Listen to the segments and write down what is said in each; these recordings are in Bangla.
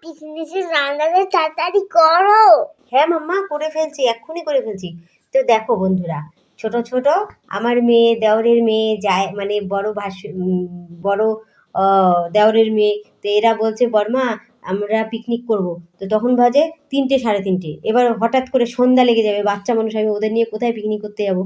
পিকনিকের রান্নাটা তাড়াতাড়ি করো। হ্যাঁ মাম্মা, করে ফেলছি, এক্ষুনি করে ফেলছি। তো দেখো বন্ধুরা, ছোট ছোট আমার মেয়ে, দেওরের মেয়ে যায়, মানে বড় দেওরের মেয়ে, তো এরা বলছে বর্মা আমরা পিকনিক করব। তো তখন বাজে 3টে, 3:30। এবার হঠাৎ করে সন্ধ্যা লেগে যাবে, বাচ্চা মানুষ, আমি ওদের নিয়ে কোথায় পিকনিক করতে যাব?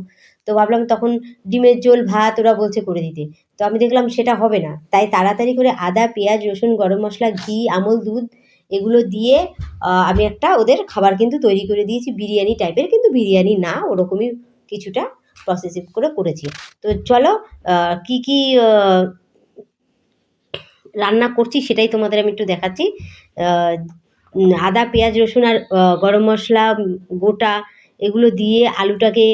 তো ভাবলাম তখন ডিমের ঝোল ভাত ওরা বলছে করে দিতে। তো আমি দেখলাম সেটা হবে না, তাই তাড়াতাড়ি করে আদা, পেঁয়াজ, রসুন, গরম মশলা, ঘি, আমল দুধ এগুলো দিয়ে আমি একটা ওদের খাবার কিন্তু তৈরি করে দিয়েছি, বিরিয়ানি টাইপের, কিন্তু বিরিয়ানি না, ওরকমই কিছুটা প্রসেসিভ করে করেছি। তো চলো কি কি রান্না করছি সেটাই তোমাদের আমি একটু দেখাচ্ছি। আদা, পেঁয়াজ, রসুন আর গরম মশলা গোটা এগুলো দিয়ে আলুটাকে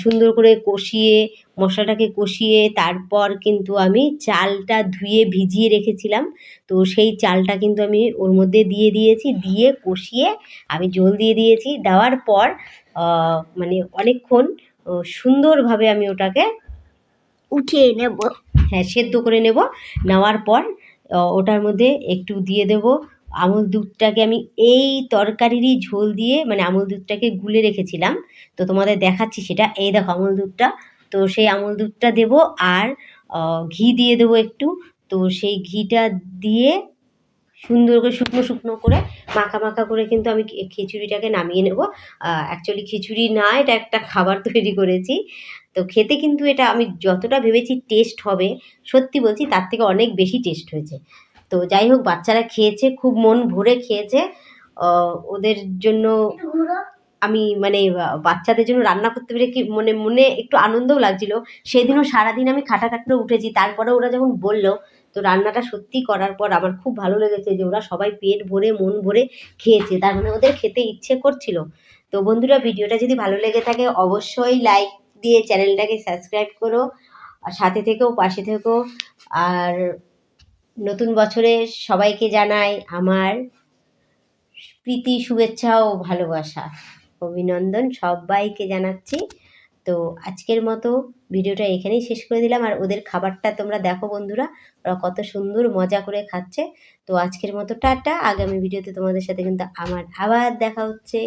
সুন্দর করে কষিয়ে, মশলাটাকে কষিয়ে, তারপর কিন্তু আমি চালটা ধুয়ে ভিজিয়ে রেখেছিলাম, তো সেই চালটা কিন্তু আমি ওর মধ্যে দিয়ে দিয়েছি, দিয়ে কষিয়ে আমি ঝোল দিয়ে দিয়েছি। দেওয়ার পর মানে অনেকক্ষণ সুন্দরভাবে আমি ওটাকে উঠিয়ে নেব। হ্যাঁ, সেদ্ধ করে নেব। নেওয়ার পর ওটার মধ্যে একটু দিয়ে দেবো আমুল দুধটাকে, আমি এই তরকারিরই ঝোল দিয়ে, মানে আমুল দুধটাকে গুলে রেখেছিলাম, তো তোমাদের দেখাচ্ছি সেটা। এই দেখো আমুল দুধটা, তো সেই আমুল দুধটা দেবো আর ঘি দিয়ে দেবো একটু। তো সেই ঘিটা দিয়ে সুন্দর করে শুকনো শুকনো করে মাখা মাখা করে কিন্তু আমি খিচুড়িটাকে নামিয়ে নেব। অ্যাকচুয়ালি খিচুড়ি না, এটা একটা খাবার তৈরি করেছি। তো খেতে কিন্তু এটা আমি যতটা ভেবেছি টেস্ট হবে, সত্যি বলছি তার থেকে অনেক বেশি টেস্ট হয়েছে। তো যাই হোক, বাচ্চারা খেয়েছে, খুব মন ভরে খেয়েছে। ওদের জন্য আমি মানে বাচ্চাদের জন্য রান্না করতে পেরে কি মনে মনে একটু আনন্দও লাগছিল। সেদিনও সারাদিন আমি খাটাখাটনি উঠেছি, তারপরে ওরা যখন বললো, তো রান্নাটা সত্যি করার পর আমার খুব ভালো লেগেছে যে ওরা সবাই পেট ভরে মন ভরে খেয়েছে, তার মানে ওদের খেতে ইচ্ছে করছিল। তো বন্ধুরা, ভিডিওটা যদি ভালো লেগে থাকে অবশ্যই লাইক দিয়ে চ্যানেলটাকে সাবস্ক্রাইব করো, আর সাথে থেকেও, পাশে থেকেও। আর নতুন বছরে সবাইকে জানাই আমার প্রীতি, শুভেচ্ছা ও ভালোবাসা, অভিনন্দন সবাইকে জানাচ্ছি। তো আজকের মতো ভিডিওটা এখানেই শেষ করে দিলাম। আর ওদের খাবারটা তোমরা দেখো বন্ধুরা, ওরা কত সুন্দর মজা করে খাচ্ছে। তো আজকের মতো টাটা, আগামী ভিডিওতে তোমাদের সাথে কিন্তু আমার আবার দেখা হচ্ছে।